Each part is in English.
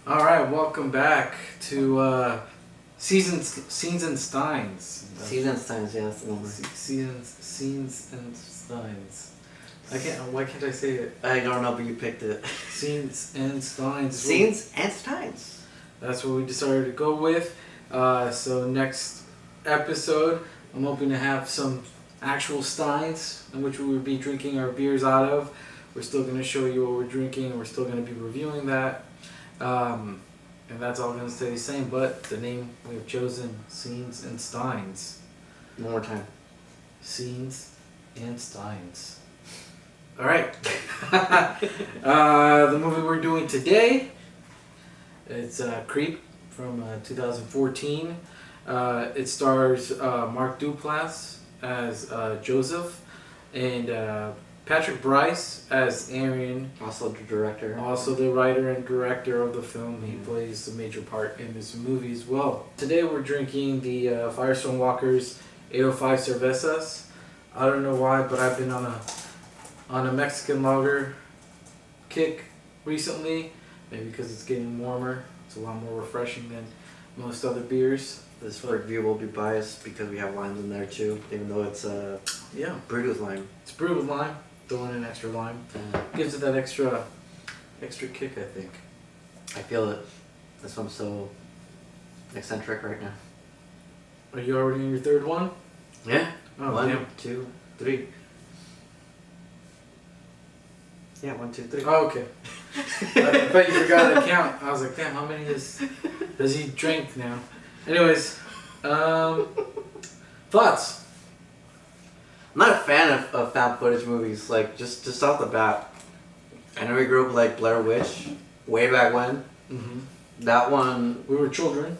All right, welcome back to Scenes and Steins. Season Steins, yes. Scenes and Steins. I can't. Why can't I say it? I don't know, but you picked it. Scenes and Steins. Scenes and Steins. That's what we decided to go with. So next episode, I'm hoping to have some actual steins in which we would be drinking our beers out of. We're still going to show you what we're drinking, and we're still going to be reviewing that. And that's all going to stay the same, but the name we have chosen, Scenes and Steins. One more time. Scenes and Steins. All right. The movie we're doing today, it's Creep from 2014. It stars Mark Duplass as Joseph and Patrick Bryce as Arian. Also the director. Also the writer and director of the film. He plays a major part in this movie as well. Today we're drinking the Firestone Walker's 805 Cervezas. I don't know why, but I've been on a Mexican lager kick recently. Maybe because it's getting warmer. It's a lot more refreshing than most other beers. This review will be biased because we have limes in there too, even though it's brewed with lime. It's brewed with lime. Throw in an extra lime. Gives it that extra kick, I think. I feel it. That's why I'm so eccentric right now. Are you already in your third one? Yeah. Oh, 1, damn. 2, 3. Yeah, 1, 2, 3. Oh, okay. I bet you forgot to count. I was like, damn, how many does he drink now? Anyways, thoughts? I'm not a fan of found footage movies. Like just off the bat, I know we grew up with like Blair Witch, way back when. Mm-hmm. That one, We were children.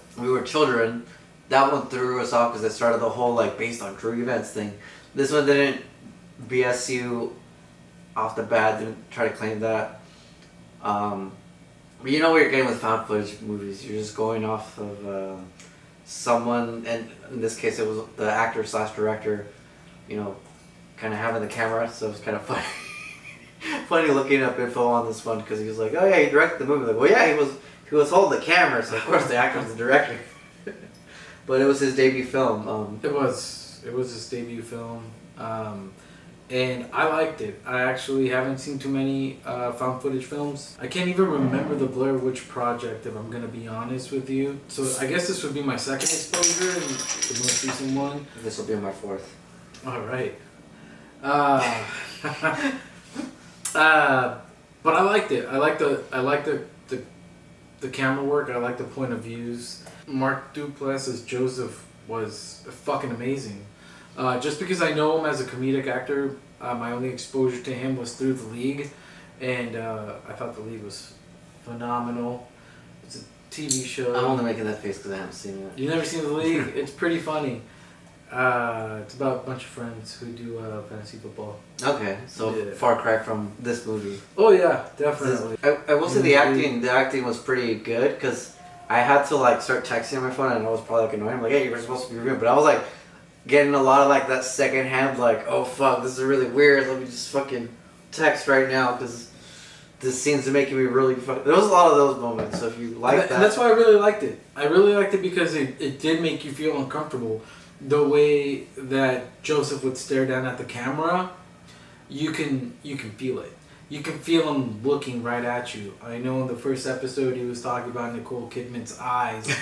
That one threw us off because it started the whole like based on true events thing. This one didn't BS you off the bat. Didn't try to claim that. But you know what you're getting with found footage movies. You're just going off of someone, and in this case it was the actor / director. You know, kind of having the camera, so it was kind of funny. Funny looking up info on this one because he was like, "Oh yeah, he directed the movie." Like, well, yeah, he was holding the camera, so of course the actor was the director. But it was his debut film. It was his debut film, and I liked it. I actually haven't seen too many found footage films. I can't even remember the Blair Witch Project, if I'm gonna be honest with you. So I guess this would be my second exposure and the most recent one. This will be my fourth. All right. But I liked it. I like the camera work. I like the point of views. Mark Duplass as Joseph was fucking amazing. Just because I know him as a comedic actor, my only exposure to him was through The League, and I thought The League was phenomenal. It's a TV show. I'm only making that face because I haven't seen it. You never seen The League? It's pretty funny. It's about a bunch of friends who do fantasy football. Okay, so Yeah. far cry from this movie. Oh yeah, definitely. I will say the acting was pretty good because I had to like start texting on my phone and I was probably like annoying. I'm like, hey, you're supposed to be reviewing, but I was like getting a lot of like that second hand like, oh fuck, this is really weird. Let me just fucking text right now because this seems to making me really fuck. There was a lot of those moments. So if you like that, and that's why I really liked it. I really liked it because it did make you feel uncomfortable. The way that Joseph would stare down at the camera, you can feel it. You can feel him looking right at you. I know in the first episode he was talking about Nicole Kidman's eyes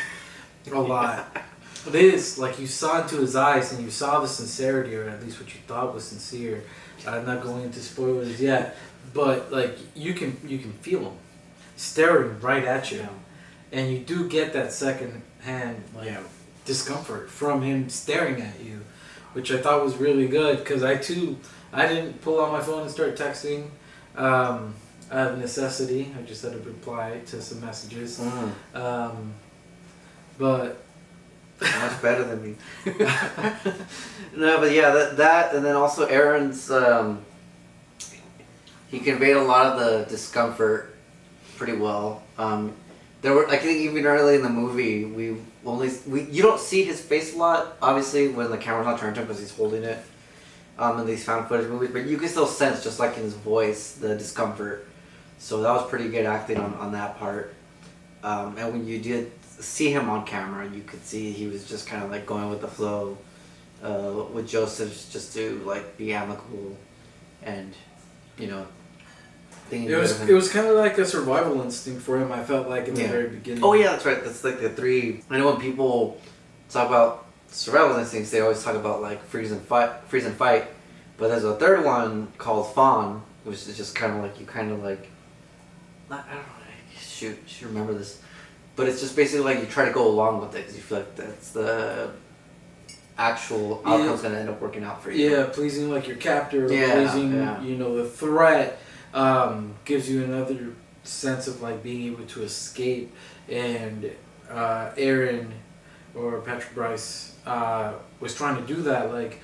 a lot. This, like, you saw into his eyes and you saw the sincerity, or at least what you thought was sincere. I'm not going into spoilers yet, but like you can feel him staring right at you, and you do get that second hand discomfort from him staring at you, which I thought was really good because I didn't pull out my phone and start texting out of necessity. I just had to reply to some messages. But much better than me. No, but yeah, that and then also Aaron's he conveyed a lot of the discomfort pretty well. There were, I think, even early in the movie, you don't see his face a lot, obviously, when the camera's not turned to him because he's holding it in these found footage movies, but you can still sense, just like in his voice, the discomfort. So that was pretty good acting on that part. And when you did see him on camera, you could see he was just kind of like going with the flow. With Joseph, just to like be amicable, and you know, it was kind of like a survival instinct for him. I felt like in the very beginning. Oh yeah, that's right. That's like the three. I know when people talk about survival instincts, they always talk about like freeze and fight. But there's a third one called fawn, which is just kind of like you kind of like. I don't know. Shoot, I should remember this. But it's just basically like you try to go along with it because you feel like that's the actual outcome's gonna end up working out for you. Yeah, pleasing like your captor, pleasing you know the threat, gives you another sense of like being able to escape. And Aaron or Patrick Bryce was trying to do that. Like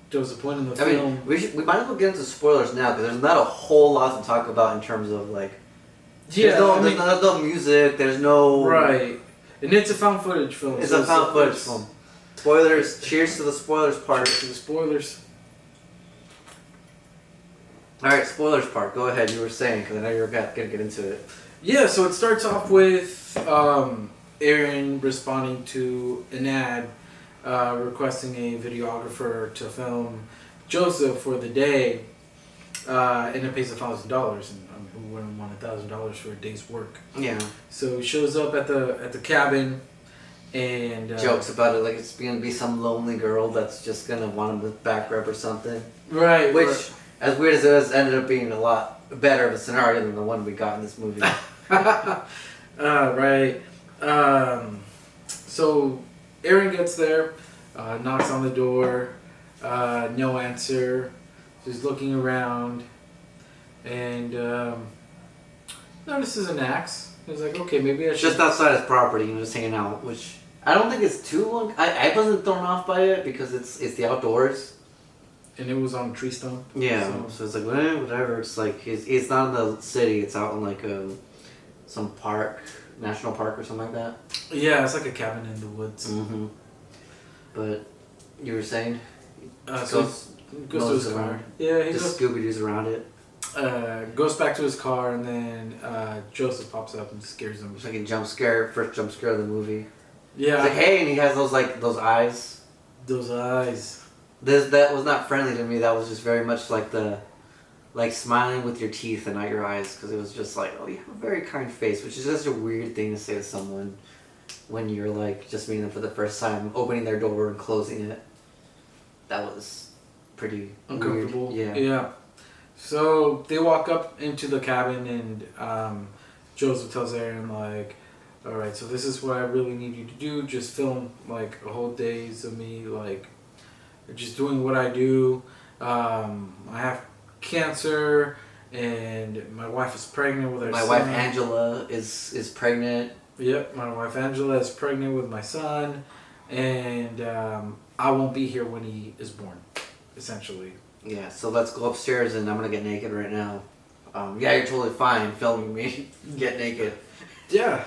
there was a point in the film. Mean, we might as well get into spoilers now because there's not a whole lot to talk about in terms of like. There's no music. There's no right, and it's a found footage film. It's a found footage film. Spoilers. Cheers to the spoilers part. Cheers to the spoilers. All right, spoilers part. Go ahead. You were saying because I know you were gonna get into it. Yeah, so it starts off with Aaron responding to an ad requesting a videographer to film Joseph for the day, and it pays $1,000. And who wouldn't want $1,000 for a day's work? Yeah. So he shows up at the cabin, and jokes about it like it's gonna be some lonely girl that's just gonna want him with back rub or something. Right. Which, as weird as it was, ended up being a lot better of a scenario than the one we got in this movie. Right. So Aaron gets there, knocks on the door, no answer, just looking around, and notices an axe. He's like, okay, maybe I should. Just outside his property, just hanging out, which I don't think it's too long. I wasn't thrown off by it because it's the outdoors. And it was on a tree stump. Yeah, so it's like whatever. It's like it's not in the city. It's out in like some park, national park or something like that. Yeah, it's like a cabin in the woods. Mm-hmm. But you were saying, goes to his car. Yeah, he just Scooby Doo's around it. Goes back to his car, and then Joseph pops up and scares him. It's like a jump scare, first jump scare of the movie. Yeah. It's like, hey, and he has those eyes. Those eyes. That was not friendly to me. That was just very much like smiling with your teeth and not your eyes, because it was just like, oh, you have a very kind face, which is just a weird thing to say to someone when you're like just meeting them for the first time, opening their door and closing it. That was pretty uncomfortable. Weird. Yeah. So they walk up into the cabin, and Joseph tells Aaron, like, all right, so this is what I really need you to do. Just film like a whole days of me, like, just doing what I do. I have cancer, and my wife is pregnant with our son. My wife Angela is pregnant. Yep, my wife Angela is pregnant with my son, and I won't be here when he is born, essentially. Yeah, so let's go upstairs, and I'm gonna get naked right now. Yeah, you're totally fine filming me get naked. Yeah.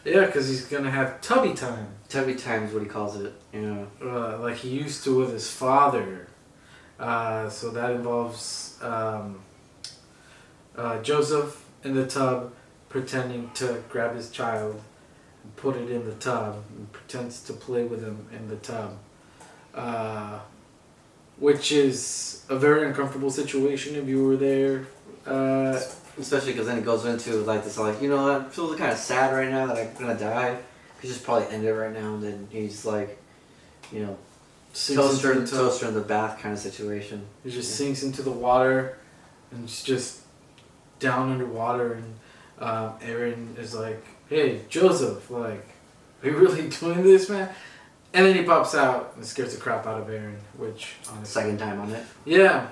Yeah, because he's going to have tubby time. Tubby time is what he calls it, yeah. Like he used to with his father. So that involves Joseph in the tub pretending to grab his child and put it in the tub and pretends to play with him in the tub. Which is a very uncomfortable situation if you were there. Especially because then it goes into like this, like, you know, I feel kind of sad right now that I'm gonna die. Could just probably end it right now, and then he's like, you know, toaster in the bath kind of situation. He just sinks into the water, and it's just down underwater, and Aaron is like, "Hey, Joseph, like, are you really doing this, man?" And then he pops out and scares the crap out of Aaron, which honestly, second time on it. Yeah,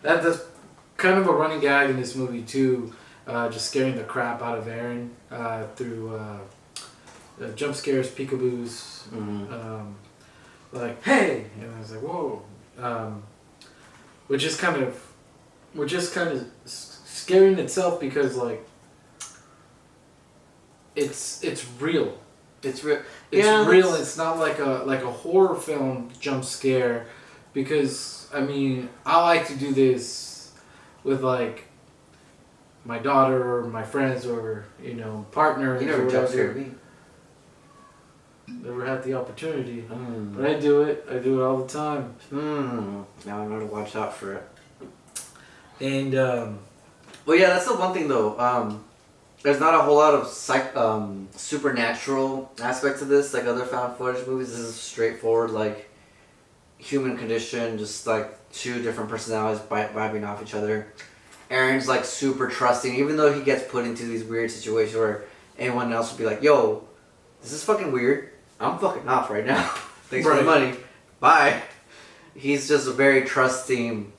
that's kind of a running gag in this movie too, just scaring the crap out of Aaron through jump scares, peekaboos, like, hey, and I was like, whoa, which is kind of scary in itself because like it's real. It's real. It's real. It's not like a horror film jump scare, because I mean I like to do this with like my daughter or my friends or partners. You never or jump whatever. scared me. Never had the opportunity, but I do it. I do it all the time. Now I know to watch out for it. And well, yeah, that's the one thing though. There's not a whole lot of supernatural aspect to this, like other found footage movies. This is straightforward, like human condition, just like two different personalities vibing off each other. Aaron's like super trusting, even though he gets put into these weird situations where anyone else would be like, "Yo, this is fucking weird. I'm fucking off right now. Thanks for the money. Bye." He's just a very trusting,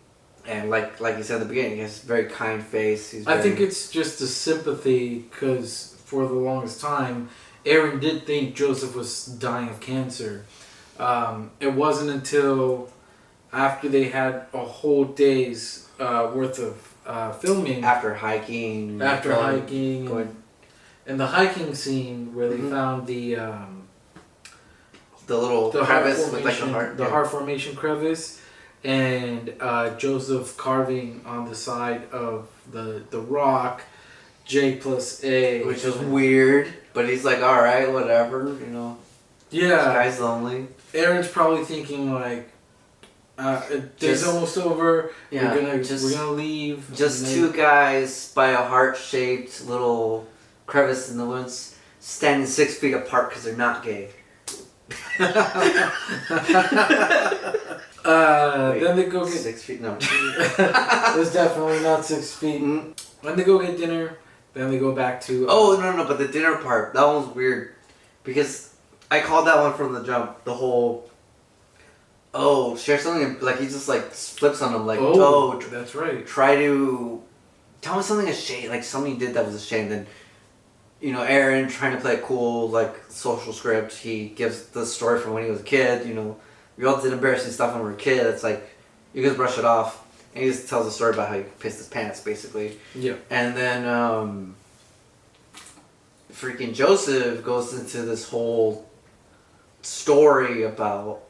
and like you said at the beginning, he has a very kind face. I think it's just a sympathy because for the longest time, Aaron did think Joseph was dying of cancer. It wasn't until after they had a whole day's worth of filming. After hiking. And the hiking scene where they found the little crevice with like the heart. The heart formation crevice. And Joseph carving on the side of the rock, J+A. Which was weird, but he's like, alright, whatever, Yeah. This guy's lonely. Aaron's probably thinking like, day's almost over, Yeah, we're gonna leave. Just two guys by a heart-shaped little crevice in the woods, standing 6 feet apart because they're not gay. Then they go get 6 feet. No, it's definitely not 6 feet. Then they go get dinner. Then they go back to. No! But the dinner part, that one was weird, because I called that one from the jump. The whole. Share something like he just like flips on him like. That's right. Try to tell me something a shame, like something you did that was a shame. Then. Aaron trying to play a cool, like, social script. He gives the story from when he was a kid. We all did embarrassing stuff when we were a kid. It's like, you just brush it off. And he just tells a story about how he pissed his pants, basically. Yeah. And then, freaking Joseph goes into this whole story about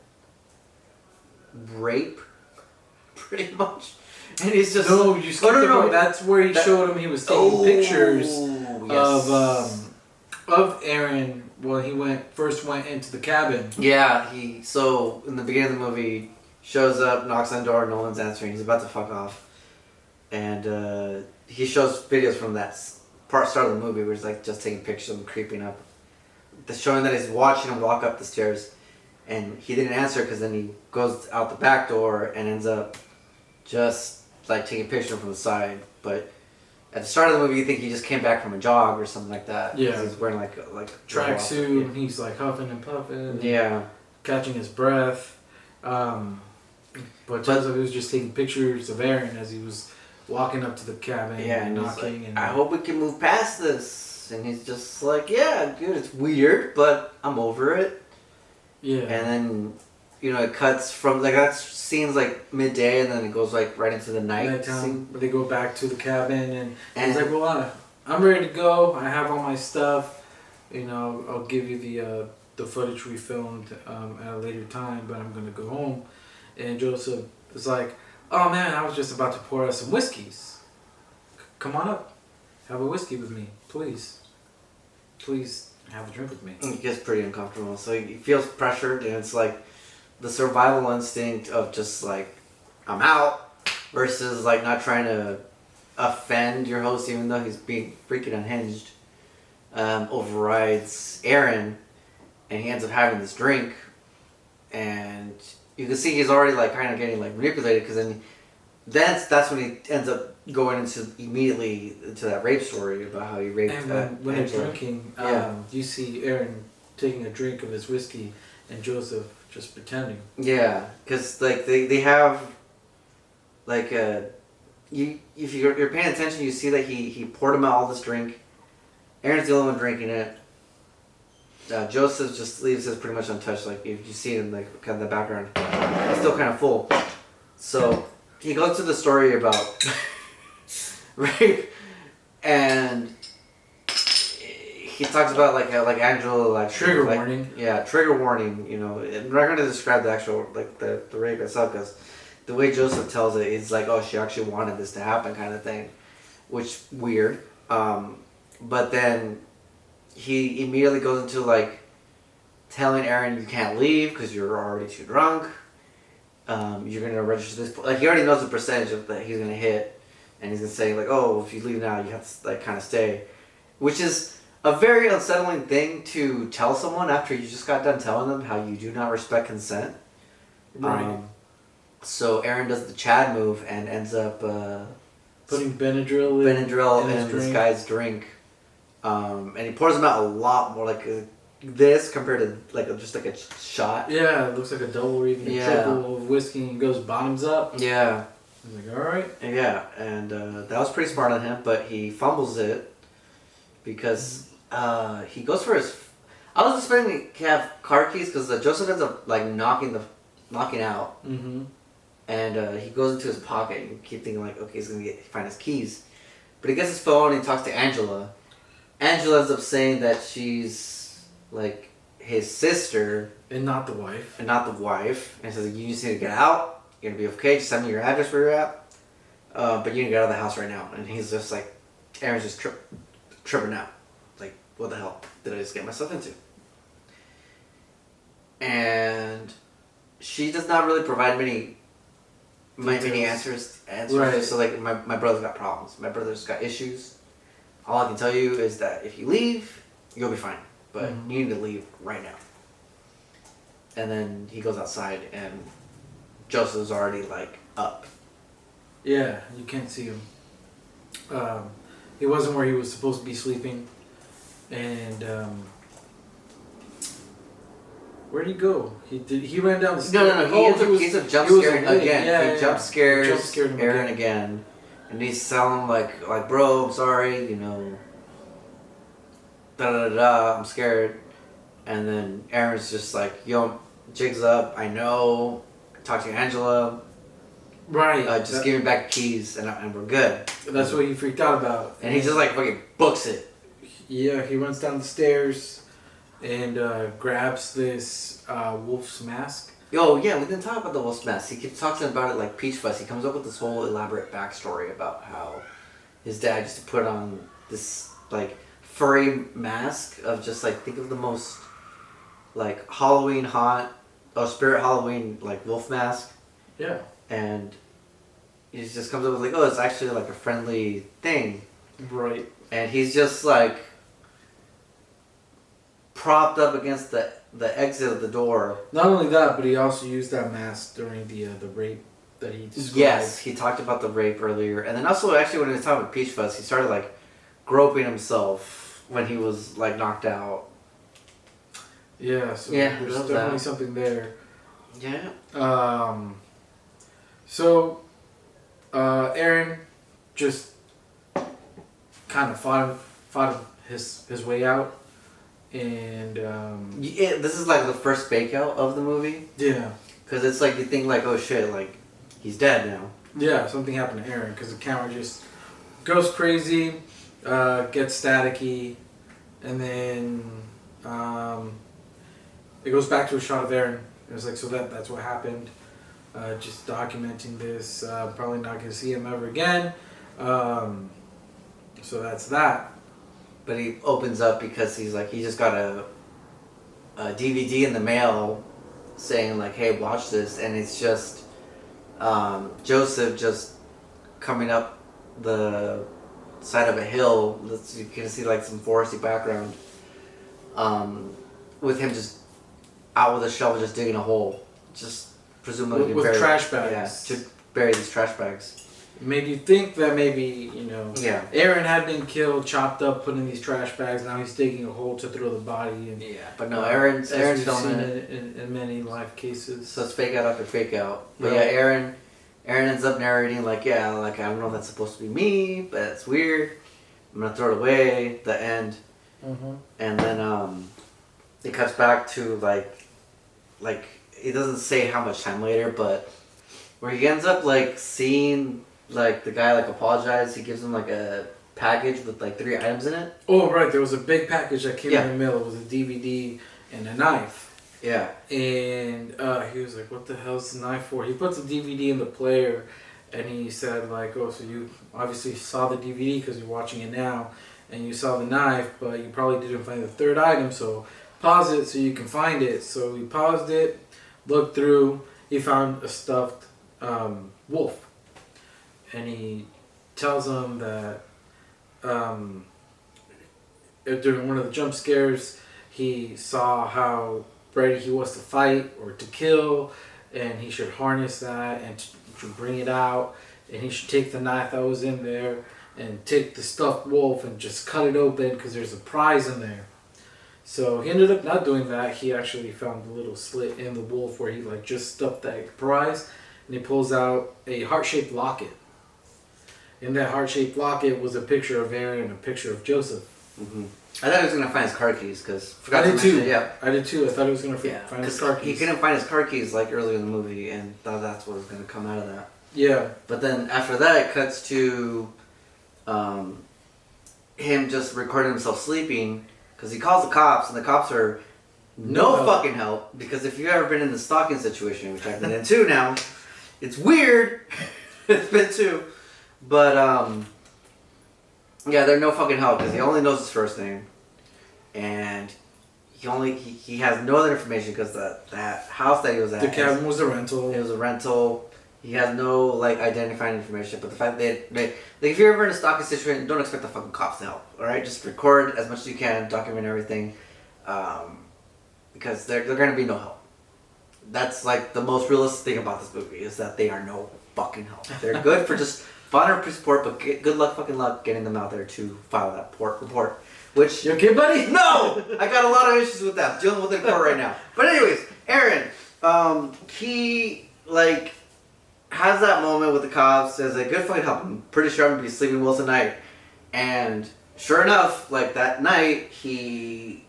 rape, pretty much. And he's just... No, you skipped the part. That's where he showed him he was taking pictures of Aaron when he first went into the cabin. Yeah, so in the beginning of the movie, shows up, knocks on the door, no one's answering, he's about to fuck off. And he shows videos from that start of the movie where he's like just taking pictures of him creeping up. Showing that he's watching him walk up the stairs. And he didn't answer because then he goes out the back door and ends up just like taking a picture from the side. But at the start of the movie, you think he just came back from a jog or something like that. Yeah. He's wearing like tracksuit, and he's like huffing and puffing. Yeah. Catching his breath. But Joseph was just taking pictures of Aaron as he was walking up to the cabin and knocking. Like, I hope we can move past this. And he's just like, yeah, dude, it's weird, but I'm over it. Yeah. And then, it cuts from, like, that scene's like midday, and then it goes like right into the night scene. But they go back to the cabin, and he's like, well, I'm ready to go. I have all my stuff. I'll give you the footage we filmed at a later time, but I'm going to go home. And Joseph is like, oh man, I was just about to pour out some whiskeys. Come on up. Have a whiskey with me, please. Please have a drink with me. He gets pretty uncomfortable. So he feels pressured, and it's like the survival instinct of just like, I'm out, versus like not trying to offend your host even though he's being freaking unhinged, overrides Aaron, and he ends up having this drink, and you can see he's already like kind of getting like manipulated, because then that's when he ends up going immediately into that rape story about how he raped. And when they're drinking, you see Aaron taking a drink of his whiskey and Joseph just pretending. Yeah, because like they have like if you're paying attention, you see that he poured him out all this drink. Aaron's the only one drinking it. Joseph just leaves it pretty much untouched. Like if you see him like kind of the background, he's still kind of full. So he goes to the story about rape, and he talks about like Angela, like trigger like, warning. Yeah, trigger warning. I'm not going to describe the actual like the rape itself, because the way Joseph tells it, it's like, oh, she actually wanted this to happen, kind of thing. which weird. But then he immediately goes into like telling Aaron you can't leave because you're already too drunk. You're gonna register this. Like he already knows the percentage of that he's gonna hit, and he's gonna say like, oh, if you leave now, you have to like kind of stay, which is a very unsettling thing to tell someone after you just got done telling them how you do not respect consent. Right. So Aaron does the Chad move and ends up putting Benadryl in this guy's drink, and he pours him out a lot more like this compared to like just like a shot. Yeah, it looks like a double or even a triple of whiskey and goes bottoms up. Yeah. I'm like, all right. Yeah, and that was pretty smart on him, but he fumbles it because he goes for his. I was expecting to have car keys because Joseph ends up like knocking out. Mm-hmm. And he goes into his pocket and keep thinking like, okay, he's gonna find his keys, but he gets his phone and he talks to Angela. Angela ends up saying that she's like his sister and not the wife. And says you just need to get out. You're gonna be okay. Just send me your address where you're at. But you need to get out of the house right now. And he's just like, Aaron's just tripping out. Like, what the hell did I just get myself into? And she does not really provide many answers. Right. So like my brother's got problems. My brother's got issues. All I can tell you is that if you leave, you'll be fine. But you need to leave right now. And then he goes outside and Joseph's already like up. Yeah, you can't see him. He wasn't where he was supposed to be sleeping. And where'd he go? He ran down the stairs. No. He ends up jump scaring again. Yeah, he jump scares Aaron again. And he's telling him like, bro, I'm sorry, you know. I'm scared. And then Aaron's just like, yo, jig's up. I know. Talk to Angela. Right. Just give me back the keys and we're good. That's what he freaked out about. And he just like fucking books it. Yeah, he runs down the stairs and grabs this wolf's mask. Yo, yeah, we didn't talk about the wolf's mask. He keeps talking about it like Peach Fuzz. He comes up with this whole elaborate backstory about how his dad used to put on this like furry mask of just like, think of the most like Halloween Spirit Halloween like wolf mask. Yeah. And he just comes up with like, oh, it's actually like a friendly thing. Right. And he's just like propped up against the exit of the door. Not only that, but he also used that mask during the rape that he described. Yes, he talked about the rape earlier. And then also actually when he was talking about Peach Fuzz, he started like groping himself when he was like knocked out. Yeah, so there's definitely something there. Yeah. So Aaron just kind of fought his way out. And yeah, this is like the first fake out of the movie. Yeah, because it's like you think like, oh shit, like he's dead now. Yeah, something happened to Aaron because the camera just goes crazy, gets staticky, and then it goes back to a shot of Aaron. It was like, so that's what happened. Just documenting this. Probably not gonna see him ever again. So that's that. But he opens up because he's like, he just got a DVD in the mail saying like, hey, watch this. And it's just Joseph just coming up the side of a hill. You can see like some foresty background. With him just out with a shovel just digging a hole. Just presumably with trash bags. Yeah, to bury these trash bags. Made you think that maybe, yeah, Aaron had been killed, chopped up, put in these trash bags. Now he's digging a hole to throw the body in. Yeah, but no, Aaron's filming it in many live cases. So it's fake out after fake out. But right. Yeah, Aaron ends up narrating like, yeah, like I don't know if that's supposed to be me, but it's weird. I'm gonna throw it away. The end. Mm-hmm. And then it cuts back to like it doesn't say how much time later, but where he ends up like seeing. Like the guy like apologized. He gives him like a package with like 3 items in it. Oh right, there was a big package that came in the mail. It was a DVD and a knife. Yeah. And he was like, "What the hell's the knife for?" He puts the DVD in the player, and he said like, oh, so you obviously saw the DVD because you're watching it now, and you saw the knife, but you probably didn't find the third item, so pause it so you can find it. So he paused it, looked through, he found a stuffed wolf, and he tells him that during one of the jump scares, he saw how ready he was to fight or to kill, and he should harness that and to bring it out, and he should take the knife that was in there and take the stuffed wolf and just cut it open because there's a prize in there. So he ended up not doing that. He actually found a little slit in the wolf where he like just stuffed that prize, and he pulls out a heart-shaped locket. In that heart-shaped locket was a picture of Aaron and a picture of Joseph. Mm-hmm. I thought he was gonna find his car keys because I did too. Yeah, I did too. I thought he was gonna find his car keys. He couldn't find his car keys like earlier in the movie, and thought that's what was gonna come out of that. Yeah. But then after that, it cuts to him just recording himself sleeping because he calls the cops, and the cops are no fucking help, because if you've ever been in the stalking situation, which I've been in too now, it's weird. It's been too. But yeah, they're no fucking help because he only knows his first name, and he has no other information because that house that he was at, the cabin was a rental. It was a rental. He has no like identifying information. But the fact that like if you're ever in a stalking situation, don't expect the fucking cops to help. All right, just record as much as you can, document everything, because they're gonna be no help. That's like the most realistic thing about this movie is that they are no fucking help. They're good for just fodder and support, but good luck getting them out there to file that report. Which you okay, buddy? No, I got a lot of issues with that. I'm dealing with it in court right now. But anyways, Aaron, he like has that moment with the cops. Says like, "Good fucking help. I'm pretty sure I'm gonna be sleeping well tonight." And sure enough, like that night, he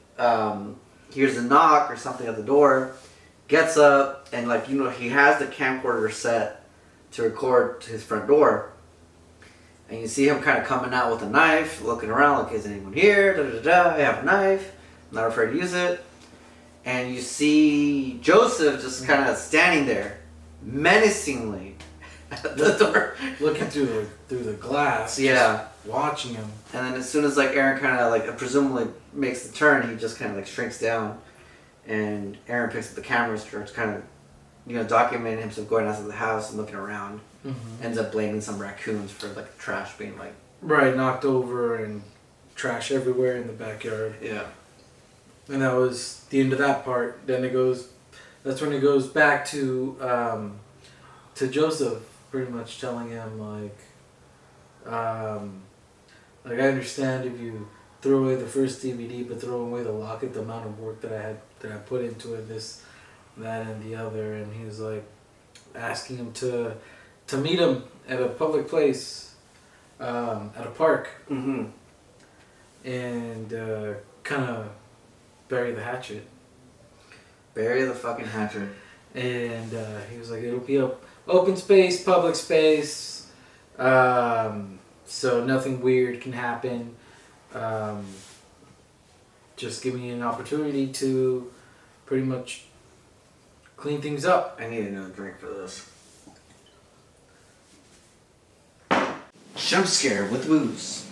hears a knock or something at the door. Gets up and like he has the camcorder set to record his front door. And you see him kind of coming out with a knife, looking around like, is anyone here? Da, da, da, da. I have a knife. I'm not afraid to use it. And you see Joseph just kind of standing there, menacingly at the door. Looking through the glass. Yeah. Watching him. And then as soon as like Aaron kind of like presumably makes the turn, he just kind of like shrinks down. And Aaron picks up the camera, starts kind of, documenting himself going out of the house and looking around. Mm-hmm. Ends up blaming some raccoons for like trash being like knocked over and trash everywhere in the backyard. Yeah. And that was the end of that part. Then that's when it goes back to Joseph, pretty much telling him like I understand if you throw away the first DVD, but throw away the locket, the amount of work that I put into it, this, that, and the other. And he was like asking him to meet him at a public place, at a park, mm-hmm. and kind of bury the hatchet. Bury the fucking hatchet. And he was like, it'll be open space, public space, so nothing weird can happen. Just give me an opportunity to pretty much clean things up. I need another drink for this. Jump scare with booze.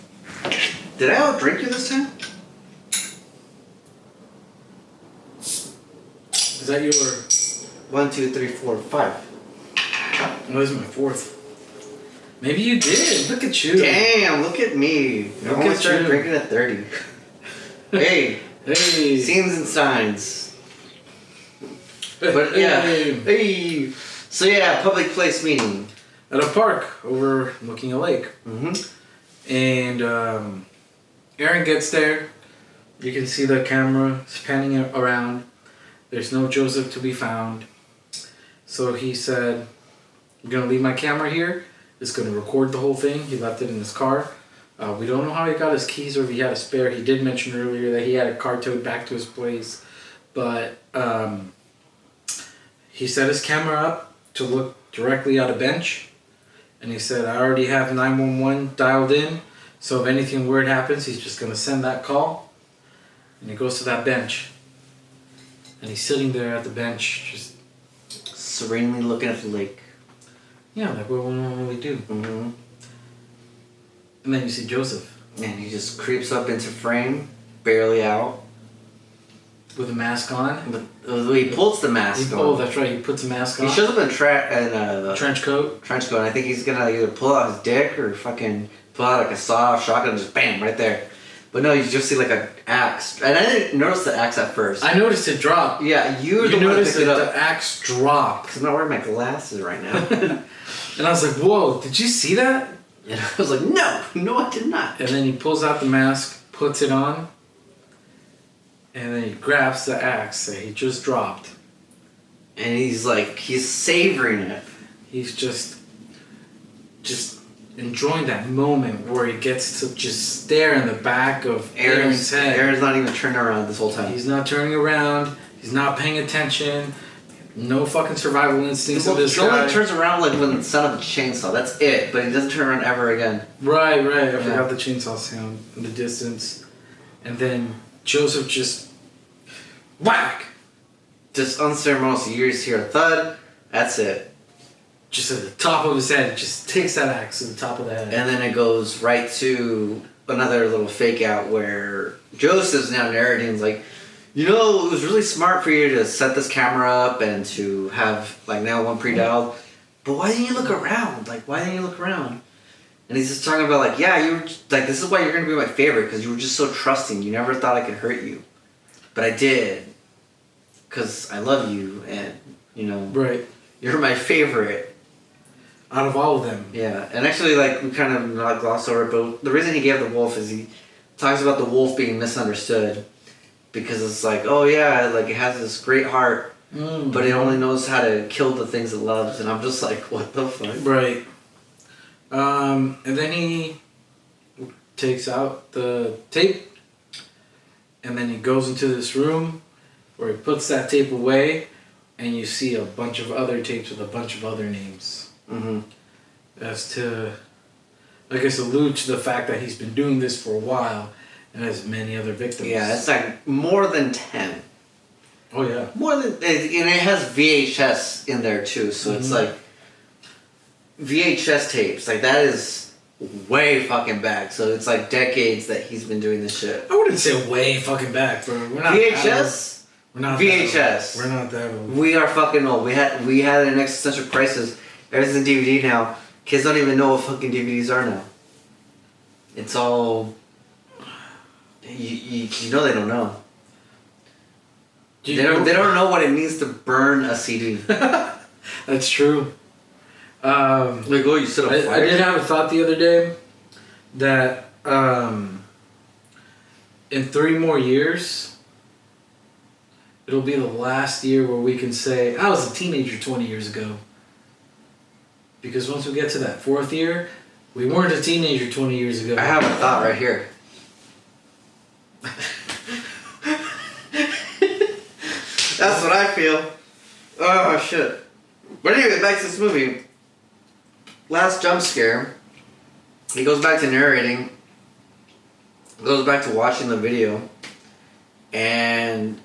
Did I outdrink you this time? Is that your 1, 2, 3, 4, 5? No, this is my fourth. Maybe you did. Look at you. Damn, look at me. I only started drinking at 30. Hey. Scenes and Steins. But yeah. Hey. So yeah, public place meeting. At a park overlooking a lake. Mm-hmm. And Aaron gets there. You can see the camera panning around. There's no Joseph to be found. So he said, I'm going to leave my camera here. It's going to record the whole thing. He left it in his car. We don't know how he got his keys or if he had a spare. He did mention earlier that he had a car towed back to his place. But he set his camera up to look directly at a bench. And he said, I already have 911 dialed in. So if anything weird happens, he's just going to send that call. And he goes to that bench. And he's sitting there at the bench, just serenely looking at the lake. Yeah, like what we normally do. Mm-hmm. And then you see Joseph. And he just creeps up into frame, barely out. With a mask on. But he pulls the mask on. Oh, that's right. He puts a mask on. He shows up in a trench coat. Trench coat. And I think he's gonna either pull out his dick or fucking pull out like a sawed-off shotgun and just bam right there. But no, you just see like an axe. And I didn't notice the axe at first. I noticed it drop. Yeah, you noticed it the axe drop. Because I'm not wearing my glasses right now. And I was like, "Whoa! Did you see that?" And I was like, no, I did not. And then he pulls out the mask, puts it on, and then he grabs the axe that he just dropped. And he's savoring it. He's just enjoying that moment where he gets to just stare in the back of Aaron's head. Aaron's not even turning around this whole time. He's not turning around. He's not paying attention. No fucking survival instincts of this guy. He only turns around like when the sound of a chainsaw. That's it. But he doesn't turn around ever again. Right. I forgot the chainsaw sound in the distance. And then Joseph just whack. Just unceremoniously. You just hear a thud. That's it. Just at the top of his head, just takes that axe to the top of the head. And then it goes right to another little fake out where Joseph's now narrating, like, you know, it was really smart for you to set this camera up and to have, like, now one pre-dialed. But why didn't you look around? Like, why didn't you look around? And he's just talking about, like, yeah, you were, like, this is why you're going to be my favorite, because you were just so trusting. You never thought I could hurt you. But I did. Because I love you, and, you know. Right. You're my favorite. Out of all of them. Yeah, and actually, like, we kind of not glossed over it, but the reason he gave the wolf is he talks about the wolf being misunderstood. Because it's like, oh yeah, like it has this great heart, but it only knows how to kill the things it loves. And I'm just like, what the fuck? Right. And then he takes out the tape, and then he goes into this room where he puts that tape away, and you see a bunch of other tapes with a bunch of other names. Mm-hmm. As to, I guess, allude to the fact that he's been doing this for a while. And has many other victims. Yeah, it's like more than 10. Oh, yeah. More than... And it has VHS in there, too. So it's like... VHS tapes. Like, that is way fucking back. So it's like decades that he's been doing this shit. I wouldn't say way fucking back, bro. We're not VHS? We're not VHS. We're not that old. We are fucking old. We had an existential crisis. Everything's DVD now. Kids don't even know what fucking DVDs are now. It's all... You know they don't know. They don't know what it means to burn a CD. That's true. Like, oh, you set a fire? I did have a thought the other day that in 3 more years, it'll be the last year where we can say, I was a teenager 20 years ago. Because once we get to that 4th year, we weren't a teenager 20 years ago. I have a thought right here. That's what I feel. Oh shit. But anyway, back to this movie. Last jump scare. He goes back to narrating. Goes back to watching the video. And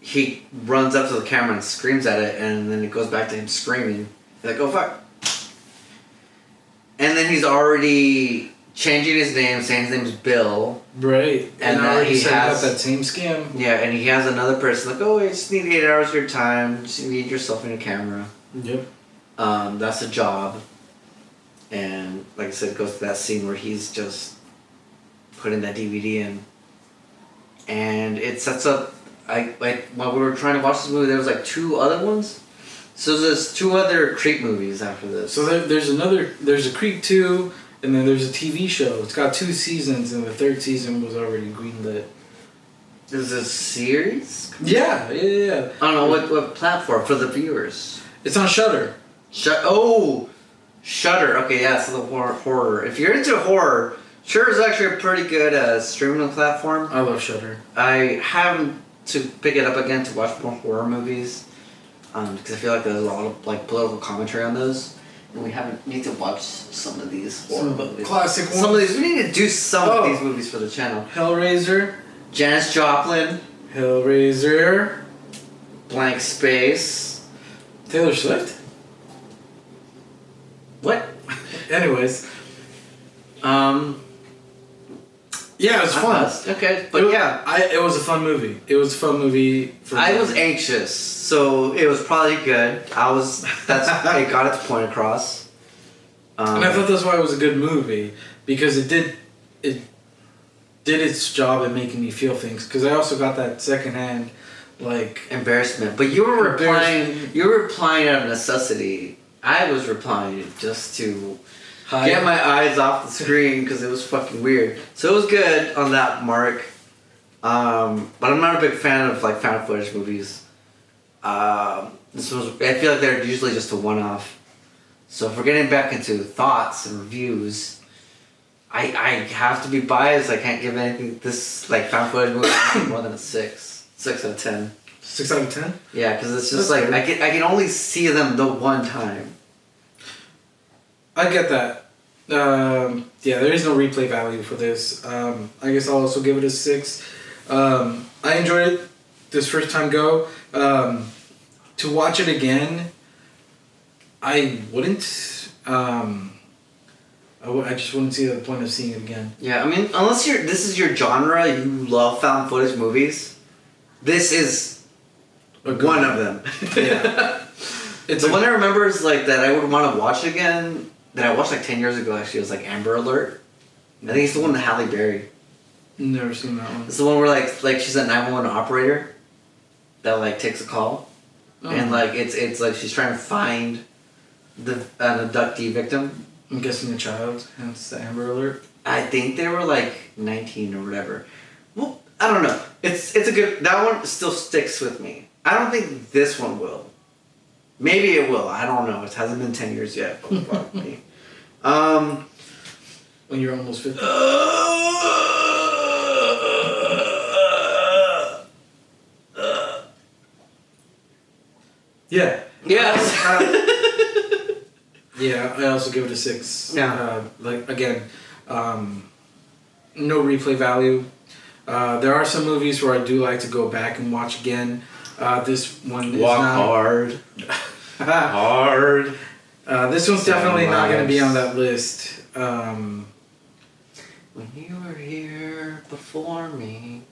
he runs up to the camera and screams at it. And then it goes back to him screaming. He's like, oh fuck. And then he's already changing his name, saying his name is Bill. Right. And now he has that same scam. Yeah, and he has another person like, oh, I just need 8 hours of your time. Just need yourself in a camera. Yep. That's a job. And like I said, it goes to that scene where he's just putting that DVD in. And it sets up, while we were trying to watch this movie, there was like 2 other ones. So there's 2 other Creep movies after this. So there's a Creep 2, and then there's a TV show. It's got 2 seasons, and the 3rd season was already greenlit. Is this a series? Yeah. I don't know, what platform for the viewers? It's on Shudder. Shudder. Okay, yeah, so the horror. If you're into horror, Shudder is actually a pretty good streaming platform. I love Shudder. I have to pick it up again to watch more horror movies. Because I feel like there's a lot of like political commentary on those, and we need to watch some of these horror movies. Classic ones. Some of these, we need to do some of these movies for the channel. Hellraiser. Janis Joplin. Hellraiser. Blank Space. Taylor Swift. What? Anyways, yeah, it was fun. Okay, but it was a fun movie. It was a fun movie. I was anxious, so it was probably good. It got its point across. And I thought that's why it was a good movie, because it did its job at making me feel things. Because I also got that secondhand, like, embarrassment. But you were replying. You were replying out of necessity. I was replying just to get my eyes off the screen because it was fucking weird. So it was good on that mark. But I'm not a big fan of like found footage movies. This was. I feel like they're usually just a one-off. So if we're getting back into thoughts and reviews, I have to be biased. I can't give anything this like found footage movie more than a 6 out of 10. 6 out of 10? Yeah, because it's just like I can only see them the one time. I get that. Yeah, there is no replay value for this. I guess I'll also give it a 6. I enjoyed it this first time go. To watch it again, I wouldn't. I just wouldn't see the point of seeing it again. Yeah, I mean, unless this is your genre, you love found footage movies. This is one of them. Yeah, It's the one I remember is like that I would want to watch again. That I watched like 10 years ago. Actually, it was like Amber Alert. I think it's the one with Halle Berry. Never seen that one. It's the one where like she's a 911 operator that like takes a call, and like it's like she's trying to find an abductee victim. I'm guessing a child, hence the Amber Alert. I think they were like 19 or whatever. Well, I don't know. It's a good. That one still sticks with me. I don't think this one will. Maybe it will. I don't know. It hasn't been 10 years yet. But fuck me. When you're almost 50. Yeah. Yes. Yeah, I also give it a 6. Yeah. Like again, no replay value. There are some movies where I do like to go back and watch again. This one is Walk not hard. Hard. This one's definitely not going to be on that list. When you were here before me,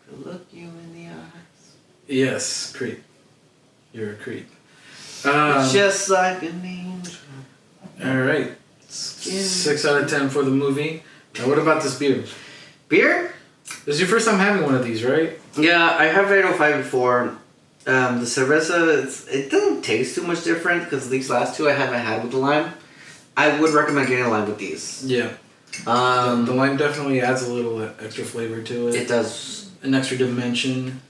to look you in the eyes. Yes, creep. You're a creep. Just like an angel. All right. 6 out of 10 for the movie. Now, what about this beer? Beer? This is your first time having one of these, right? Yeah, I have 805 before. The cerveza, it doesn't taste too much different because these last two I haven't had with the lime. I would recommend getting a lime with these. Yeah. The lime definitely adds a little extra flavor to it. It does. An extra dimension.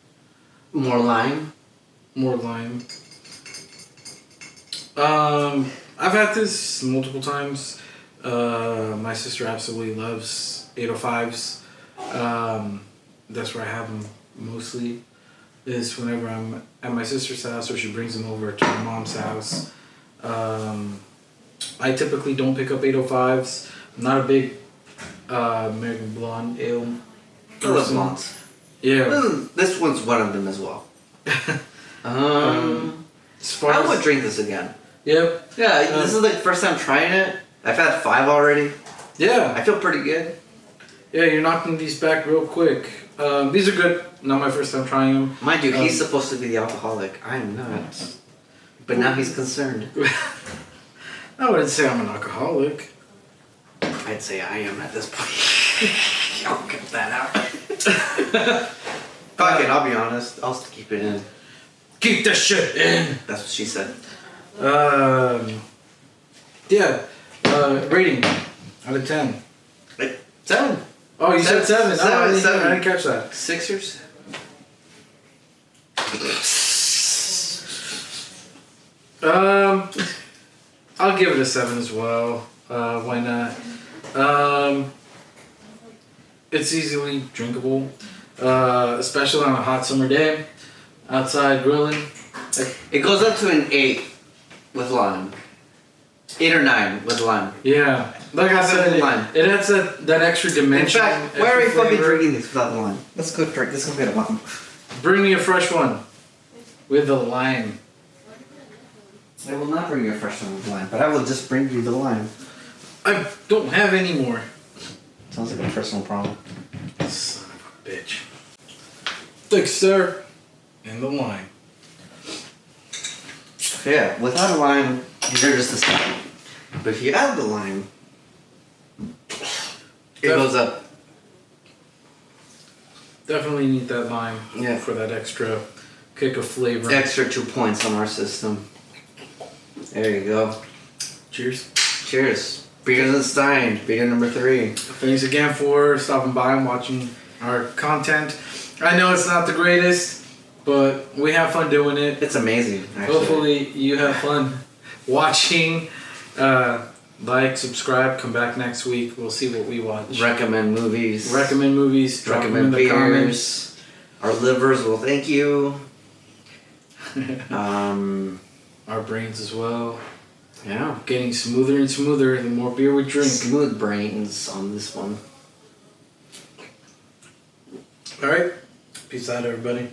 More lime. More lime. I've had this multiple times. My sister absolutely loves 805s. That's where I have them mostly. Is whenever I'm at my sister's house or she brings them over to my mom's house. I typically don't pick up 805s. I'm not a big American Blonde ale I love blondes. Yeah. This one's one of them as well. I would drink this again. Yep. Yeah, this is the first time trying it. I've had 5 already. Yeah. I feel pretty good. Yeah, you're knocking these back real quick. These are good. Not my first time trying them. Mind you, he's supposed to be the alcoholic. I'm not. But now he's concerned. I wouldn't say I'm an alcoholic. I'd say I am at this point. I'll cut that out. Fuck it, I'll be honest. I'll still keep it in. Keep that shit in. That's what she said. Yeah. Rating out of 10. 7. Oh, you said 7. Seven, I didn't catch that. 6 or 7. I'll give it a 7 as well. Why not? It's easily drinkable, especially on a hot summer day, outside grilling. It goes up to an 8 with lime. 8 or 9 with lime. Yeah, like I said, it adds that extra dimension. In fact, why are we fucking drinking this without the lime? Let's go drink. Let's go get a lime. Bring me a fresh one with the lime. I will not bring you a fresh one of lime, but I will just bring you the lime. I don't have any more. Sounds like a personal problem. Son of a bitch. Thanks, sir. And the lime. Yeah, without a lime, they're just the same. But if you add the lime, it goes up. Definitely need that lime Yeah. for that extra kick of flavor. Extra 2 points on our system. There you go. Cheers. Cheers. Beers and Steins, beer number 3. Thanks again for stopping by and watching our content. I know it's not the greatest, but we have fun doing it. It's amazing, actually. Hopefully you have fun watching. Like, subscribe, come back next week. We'll see what we watch. Recommend movies. Recommend movies. Drop them in the comments. Our livers will thank you. Our brains as well. Yeah. Getting smoother and smoother the more beer we drink. Smooth brains on this one. Alright. Peace out, everybody.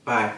Bye.